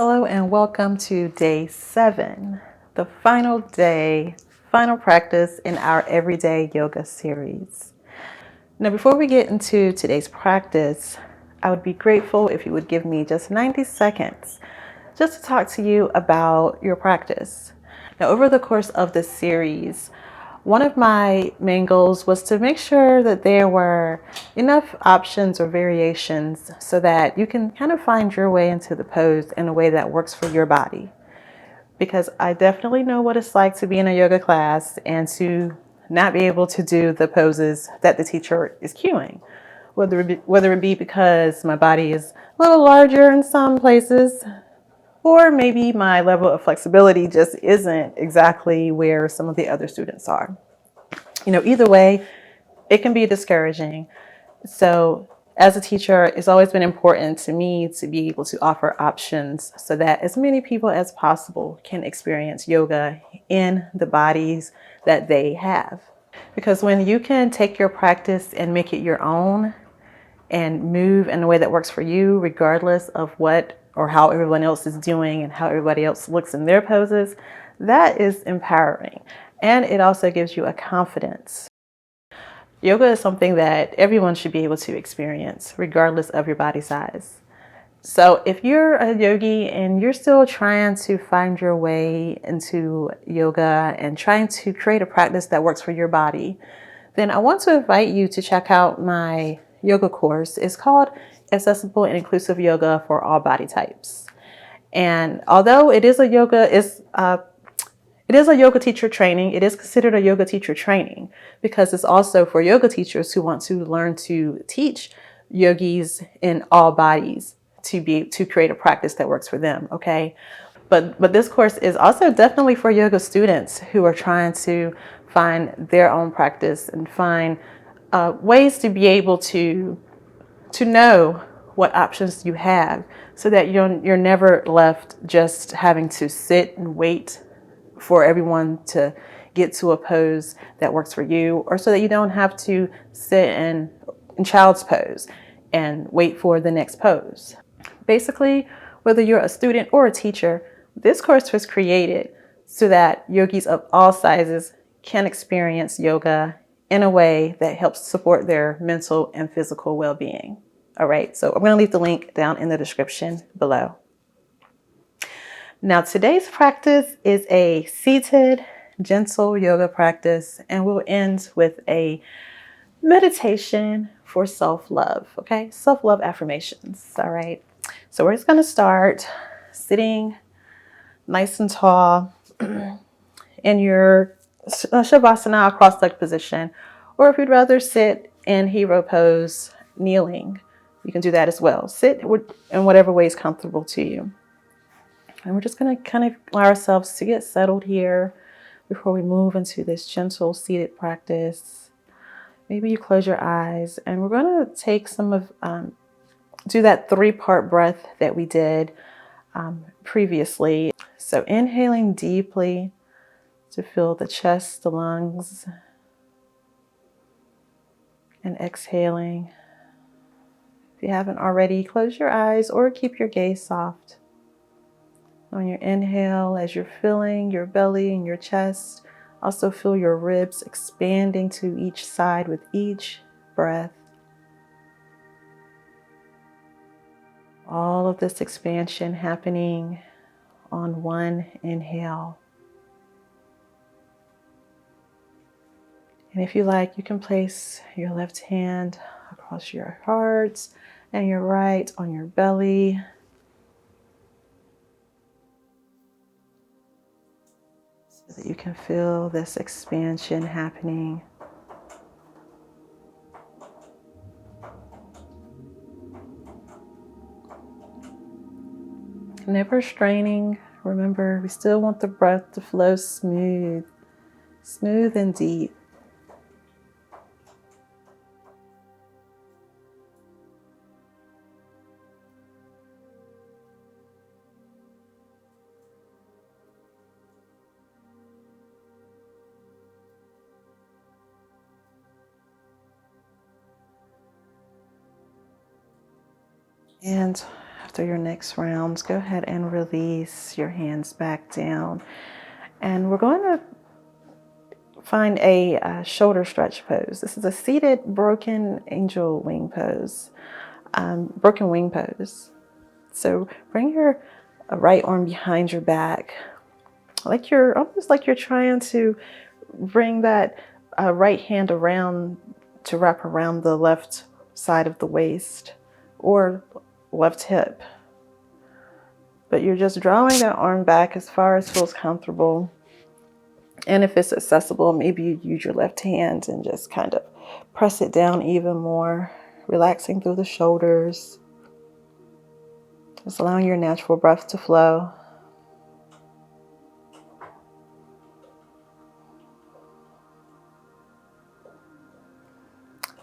Hello and welcome to day 7, the final day, final practice in our everyday yoga series. Now, before we get into today's practice, I would be grateful if you would give me just 90 seconds just to talk to you about your practice. Now, over the course of this series, one of my main goals was to make sure that there were enough options or variations so that you can kind of find your way into the pose in a way that works for your body. Because I definitely know what it's like to be in a yoga class and to not be able to do the poses that the teacher is cueing. Whether it be because my body is a little larger in some places, or maybe my level of flexibility just isn't exactly where some of the other students are. Either way, it can be discouraging. So as a teacher, it's always been important to me to be able to offer options so that as many people as possible can experience yoga in the bodies that they have. Because when you can take your practice and make it your own and move in a way that works for you, regardless of what or how everyone else is doing and how everybody else looks in their poses, that is empowering. And it also gives you a confidence. Yoga is something that everyone should be able to experience, regardless of your body size. So if you're a yogi and you're still trying to find your way into yoga and trying to create a practice that works for your body, then I want to invite you to check out my yoga course. It's called Accessible and Inclusive Yoga for All Body Types. And although it is a yoga teacher training, it is considered a yoga teacher training because it's also for yoga teachers who want to learn to teach yogis in all bodies to create a practice that works for them, okay? But this course is also definitely for yoga students who are trying to find their own practice and find ways to be able to know what options you have so that you're never left just having to sit and wait for everyone to get to a pose that works for you, or so that you don't have to sit in child's pose and wait for the next pose. Basically, whether you're a student or a teacher, this course was created so that yogis of all sizes can experience yoga in a way that helps support their mental and physical well-being. All right, so I'm going to leave the link down in the description below. Now, today's practice is a seated, gentle yoga practice, and we'll end with a meditation for self-love, okay? Self-love affirmations, all right? So we're just going to start sitting nice and tall in your Shavasana cross-legged position, or if you'd rather sit in hero pose, kneeling, you can do that as well. Sit in whatever way is comfortable to you. And we're just going to kind of allow ourselves to get settled here before we move into this gentle seated practice. Maybe you close your eyes, and we're going to take do that 3-part breath that we did previously. So inhaling deeply to fill the chest, the lungs, and exhaling. If you haven't already, close your eyes or keep your gaze soft. On your inhale, as you're filling your belly and your chest, also feel your ribs expanding to each side with each breath. All of this expansion happening on one inhale. And if you like, you can place your left hand across your heart and your right on your belly. So that you can feel this expansion happening. Never straining. Remember, we still want the breath to flow smooth and deep. And After your next rounds, go ahead and release your hands back down. And we're going to find a shoulder stretch pose. This is a seated broken angel wing pose, broken wing pose. So bring your right arm behind your back, almost like you're trying to bring that right hand around to wrap around the left side of the waist or left hip. But you're just drawing that arm back as far as feels comfortable. And if it's accessible, maybe you use your left hand and just kind of press it down even more, relaxing through the shoulders. Just allowing your natural breath to flow.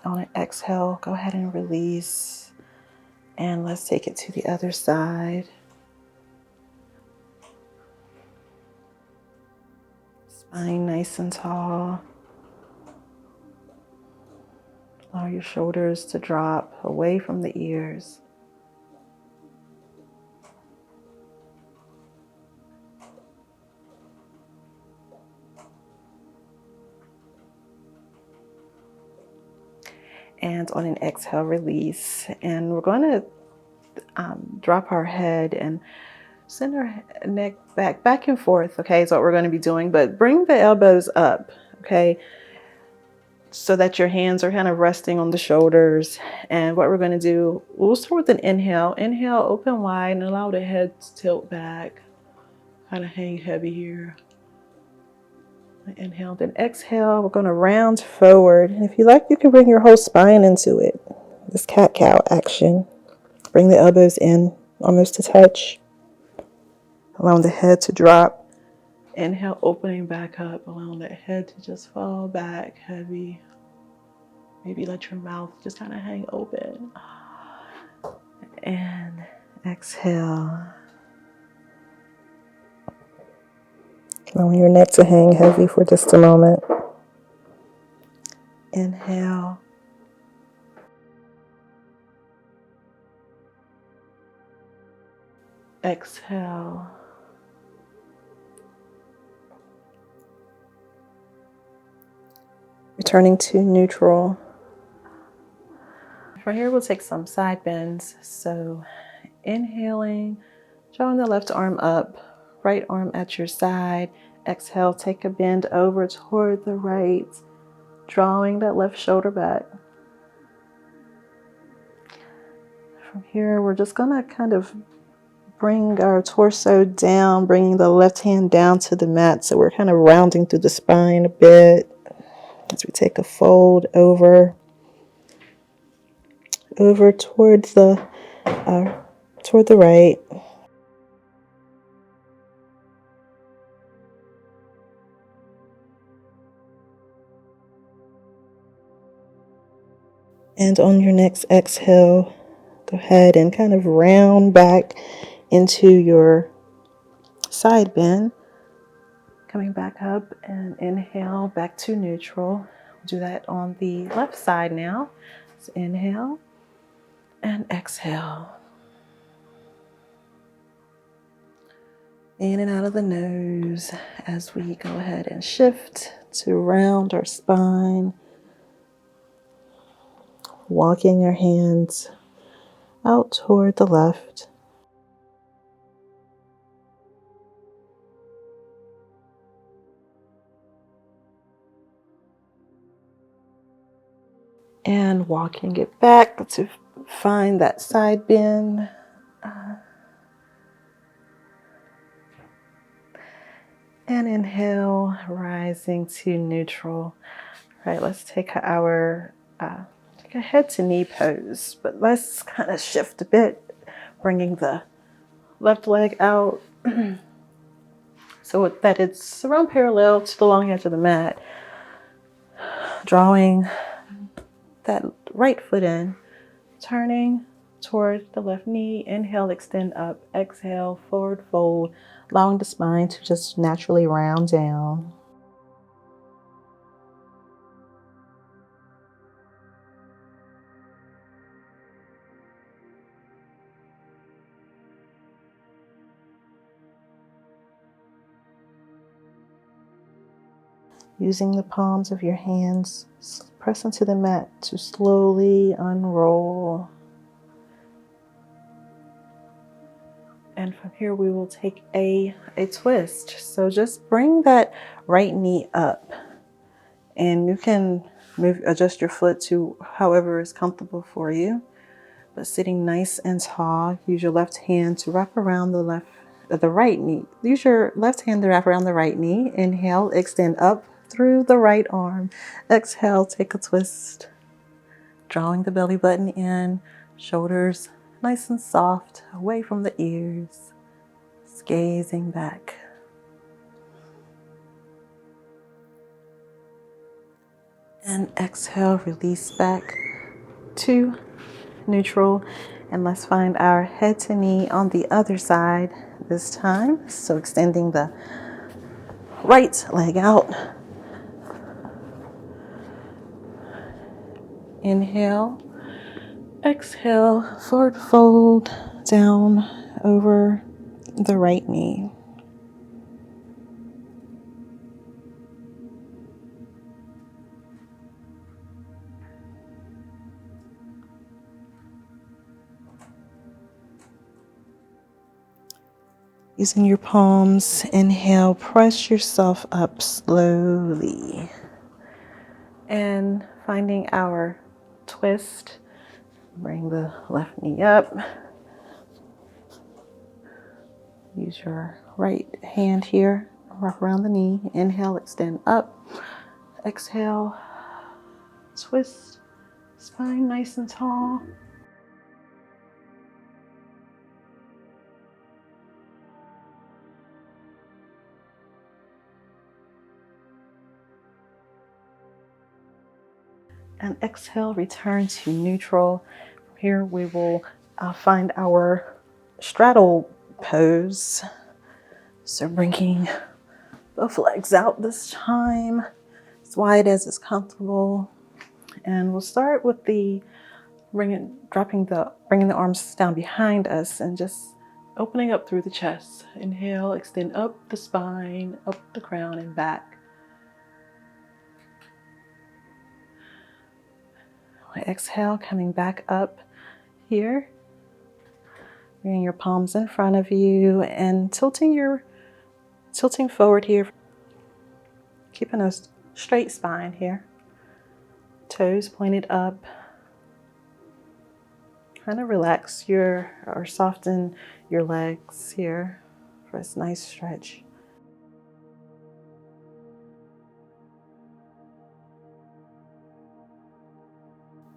On an exhale, go ahead and release. And let's take it to the other side. Spine nice and tall. Allow your shoulders to drop away from the ears. And on an exhale, release. And we're going to drop our head and send our neck back and forth, okay, is what we're going to be doing. But bring the elbows up, okay, so that your hands are kind of resting on the shoulders. And what we're going to do, we'll start with an inhale. Inhale, open wide, and allow the head to tilt back. Kind of hang heavy here. Inhale, then exhale. We're going to round forward. And if you like, you can bring your whole spine into it. This cat-cow action. Bring the elbows in, almost to touch. Allowing the head to drop. Inhale, opening back up, allowing that head to just fall back heavy. Maybe let your mouth just kind of hang open. And exhale. Allowing your neck to hang heavy for just a moment. Inhale. Exhale. Returning to neutral. From here, we'll take some side bends. So inhaling, drawing the left arm up, right arm at your side. Exhale, take a bend over toward the right, drawing that left shoulder back. From here, we're just going to kind of bring our torso down, bringing the left hand down to the mat. So we're kind of rounding through the spine a bit as we take a fold over toward the right. And on your next exhale, go ahead and kind of round back into your side bend. Coming back up and inhale back to neutral. We'll do that on the left side now. So inhale and exhale. In and out of the nose as we go ahead and shift to round our spine. Walking your hands out toward the left. And walking it back to find that side bend. And inhale, rising to neutral. All right, let's take our take a head to knee pose, but let's kind of shift a bit, bringing the left leg out so that it's around parallel to the long edge of the mat. Drawing that right foot in, turning toward the left knee. Inhale, extend up. Exhale, forward fold, allowing the spine to just naturally round down. Using the palms of your hands, press into the mat to slowly unroll. And from here we will take a twist. So just bring that right knee up, and you can adjust your foot to however is comfortable for you. But sitting nice and tall, use your left hand to wrap around the right knee. Use your left hand to wrap around the right knee. Inhale, extend up through the right arm. Exhale, take a twist, drawing the belly button in, shoulders nice and soft, away from the ears. Gazing back. And exhale, release back to neutral. And let's find our head to knee on the other side this time. So extending the right leg out. Inhale, exhale, forward fold down over the right knee. Using your palms, inhale, press yourself up slowly. And finding our twist, bring the left knee up. Use your right hand here, wrap around the knee. Inhale, extend up. Exhale, twist, spine nice and tall. And exhale, return to neutral. Here we will find our straddle pose. So bringing both legs out this time, as wide as is comfortable. And we'll start with the bringing the arms down behind us and just opening up through the chest. Inhale, extend up the spine, up the crown and back. Exhale, coming back up here. Bringing your palms in front of you and tilting forward here. Keeping a straight spine here. Toes pointed up. Kind of relax or soften your legs here for this nice stretch.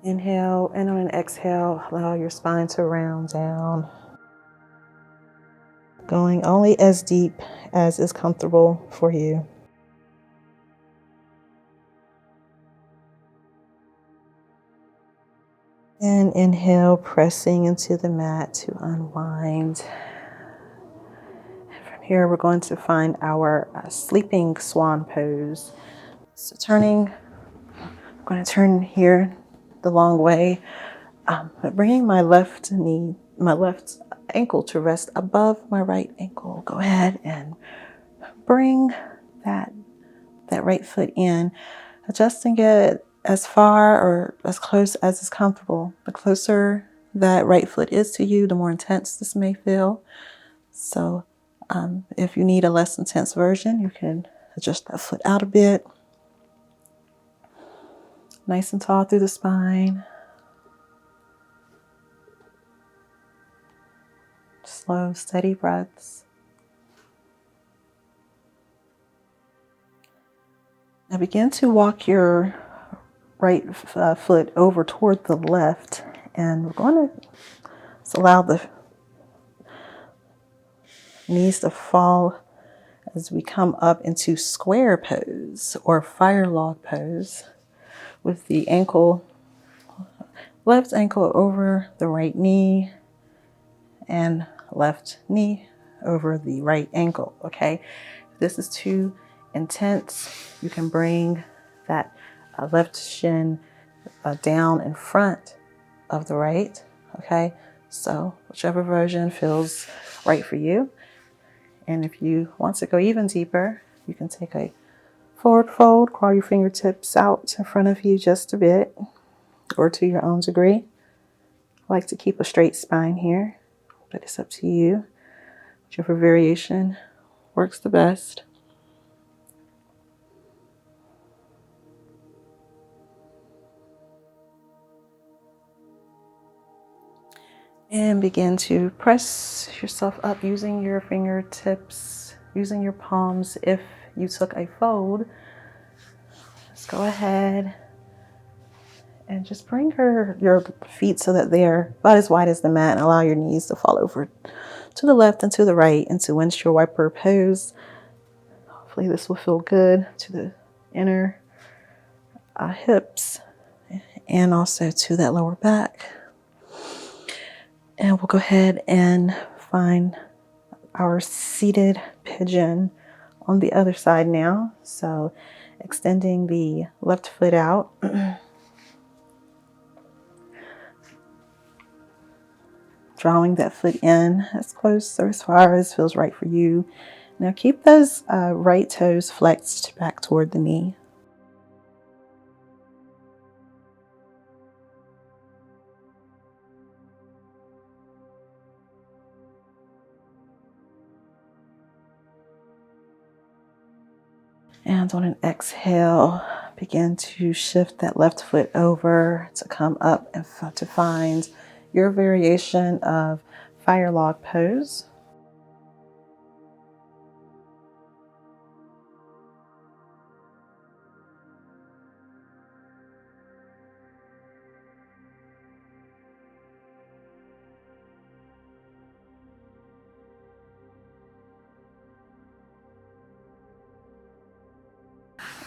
Inhale, and on an exhale, allow your spine to round down. Going only as deep as is comfortable for you. And inhale, pressing into the mat to unwind. From here, we're going to find our sleeping swan pose. So I'm going to turn here the long way, but bringing my left ankle to rest above my right ankle. Go ahead and bring that right foot in, adjusting it as far or as close as is comfortable. The closer that right foot is to you, the more intense this may feel. So if you need a less intense version, you can adjust that foot out a bit. Nice and tall through the spine. Slow, steady breaths. Now begin to walk your right foot over toward the left, and we're going to allow the knees to fall as we come up into square pose or fire log pose with the left ankle over the right knee and left knee over the right ankle. Okay, if this is too intense, you can bring that left shin down in front of the right. Okay, so whichever version feels right for you. And if you want to go even deeper, you can take a Forward fold, crawl your fingertips out in front of you just a bit, or to your own degree. I like to keep a straight spine here, but it's up to you. Whichever variation works the best. And begin to press yourself up using your fingertips, using your palms. If you took a fold, let's go ahead and just bring your feet so that they're about as wide as the mat, and allow your knees to fall over to the left and to the right into windshield wiper pose. Hopefully this will feel good to the inner hips and also to that lower back. And we'll go ahead and find our seated pigeon on the other side now. So extending the left foot out. Drawing that foot in as close or as far as feels right for you. Now keep those right toes flexed back toward the knee. And on an exhale, begin to shift that left foot over to come up and to find your variation of fire log pose.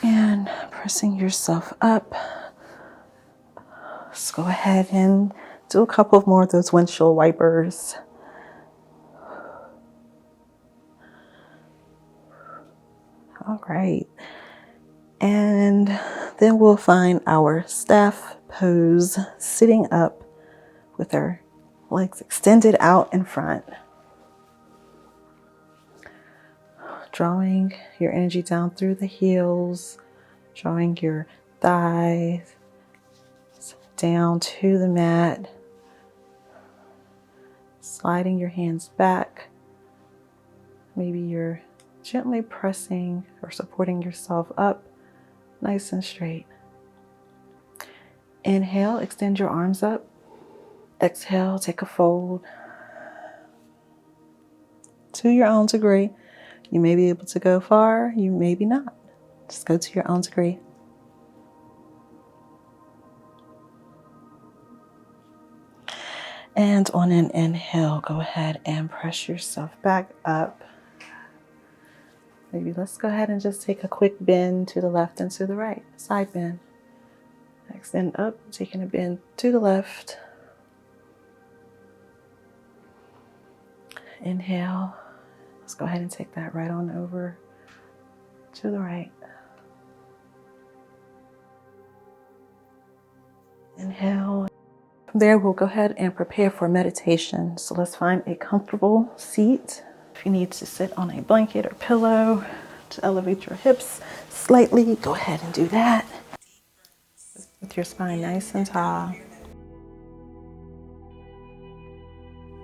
And pressing yourself up. Let's go ahead and do a couple more of those windshield wipers. All right. And then we'll find our staff pose, sitting up with our legs extended out in front. Drawing your energy down through the heels, drawing your thighs down to the mat, sliding your hands back. Maybe you're gently pressing or supporting yourself up nice and straight. Inhale, extend your arms up. Exhale, take a fold. To your own degree. You may be able to go far, you may be not. Just go to your own degree. And on an inhale, go ahead and press yourself back up. Maybe let's go ahead and just take a quick bend to the left and to the right. Side bend. Extend up, taking a bend to the left. Inhale. Let's go ahead and take that right on over to the right. Inhale. From there, we'll go ahead and prepare for meditation. So let's find a comfortable seat. If you need to sit on a blanket or pillow to elevate your hips slightly, go ahead and do that. With your spine nice and tall.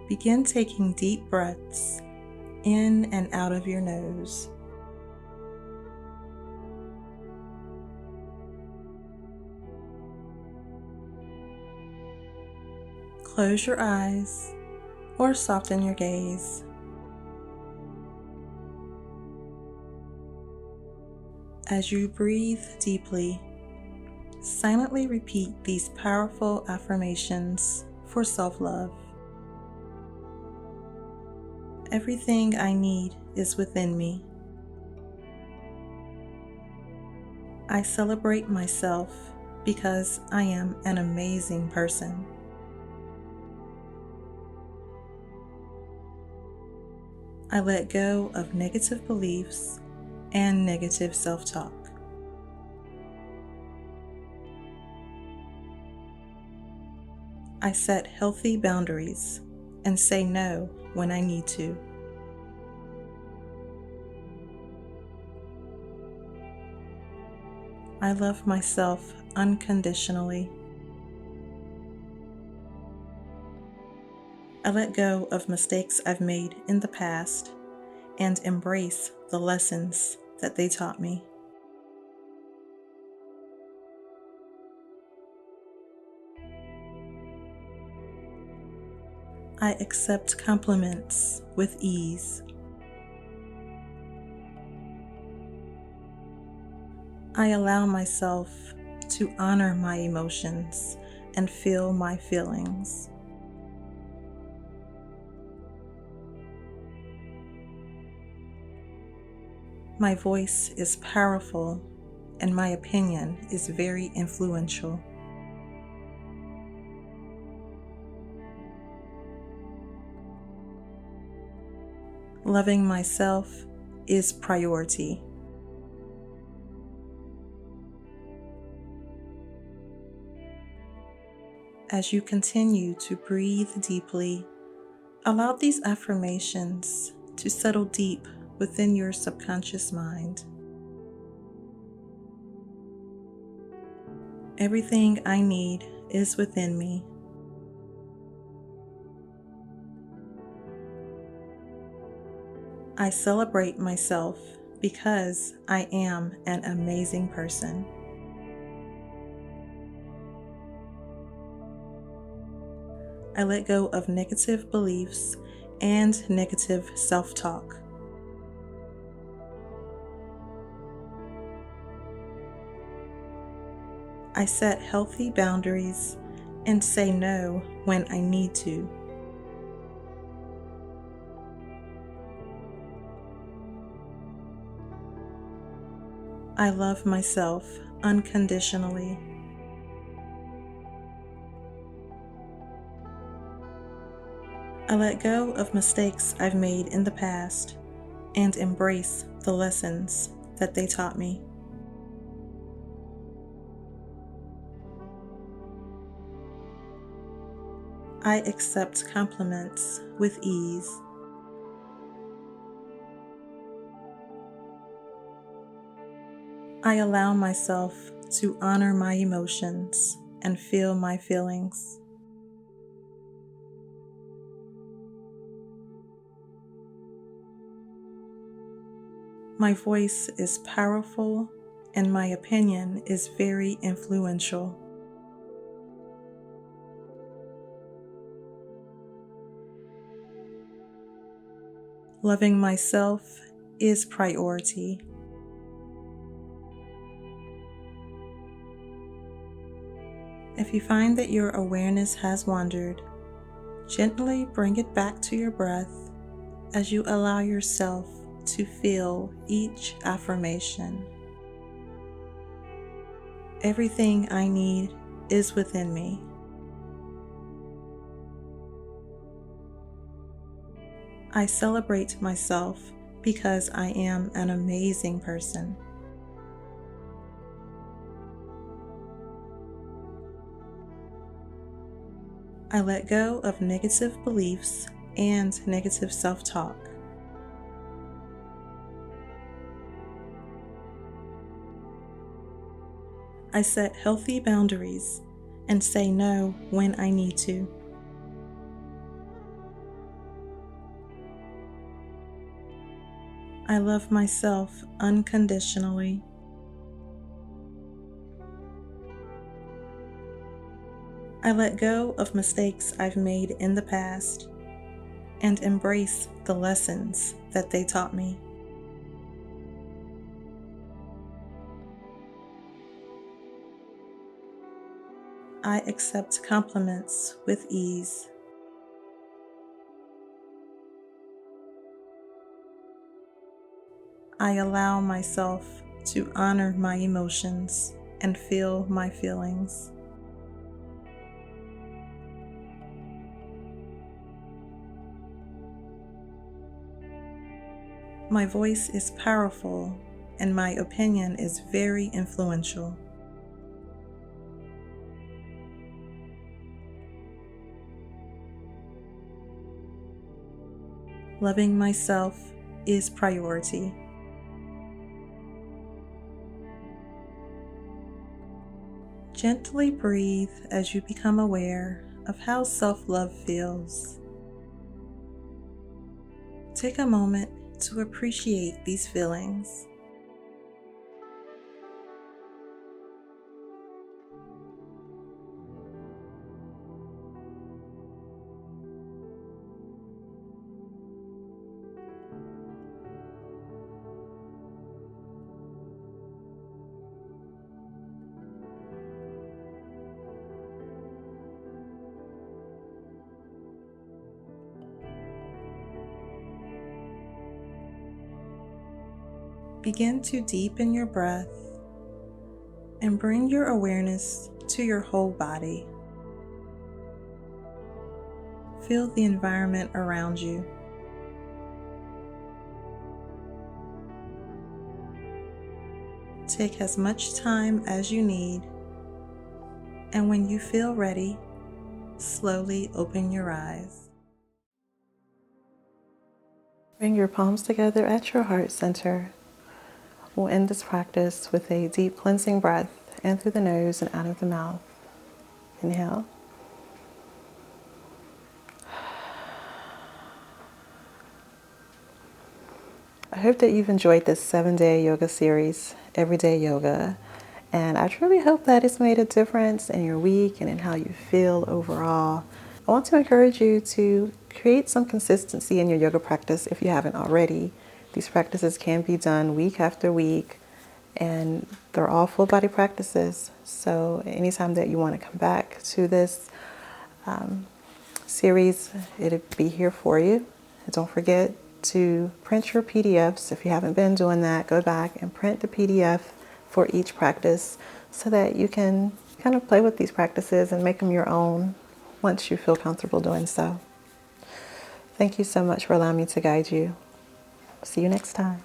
Begin taking deep breaths in and out of your nose. Close your eyes or soften your gaze. As you breathe deeply, silently repeat these powerful affirmations for self-love. Everything I need is within me. I celebrate myself because I am an amazing person. I let go of negative beliefs and negative self-talk. I set healthy boundaries and say no when I need to. I love myself unconditionally. I let go of mistakes I've made in the past and embrace the lessons that they taught me. I accept compliments with ease. I allow myself to honor my emotions and feel my feelings. My voice is powerful and my opinion is very influential. Loving myself is priority. As you continue to breathe deeply, allow these affirmations to settle deep within your subconscious mind. Everything I need is within me. I celebrate myself because I am an amazing person. I let go of negative beliefs and negative self-talk. I set healthy boundaries and say no when I need to. I love myself unconditionally. I let go of mistakes I've made in the past and embrace the lessons that they taught me. I accept compliments with ease. I allow myself to honor my emotions and feel my feelings. My voice is powerful and my opinion is very influential. Loving myself is priority. If you find that your awareness has wandered, gently bring it back to your breath as you allow yourself to feel each affirmation. Everything I need is within me. I celebrate myself because I am an amazing person. I let go of negative beliefs and negative self-talk. I set healthy boundaries and say no when I need to. I love myself unconditionally. I let go of mistakes I've made in the past and embrace the lessons that they taught me. I accept compliments with ease. I allow myself to honor my emotions and feel my feelings. My voice is powerful and my opinion is very influential. Loving myself is priority. Gently breathe as you become aware of how self-love feels. Take a moment to appreciate these feelings. Begin to deepen your breath and bring your awareness to your whole body. Feel the environment around you. Take as much time as you need, and when you feel ready, slowly open your eyes. Bring your palms together at your heart center. We'll end this practice with a deep cleansing breath in through the nose and out of the mouth. Inhale. I hope that you've enjoyed this 7-day yoga series, Everyday Yoga, and I truly hope that it's made a difference in your week and in how you feel overall. I want to encourage you to create some consistency in your yoga practice if you haven't already. These practices can be done week after week, and they're all full body practices. So anytime that you want to come back to this series, it'll be here for you. And don't forget to print your PDFs. If you haven't been doing that, go back and print the PDF for each practice so that you can kind of play with these practices and make them your own once you feel comfortable doing so. Thank you so much for allowing me to guide you. See you next time.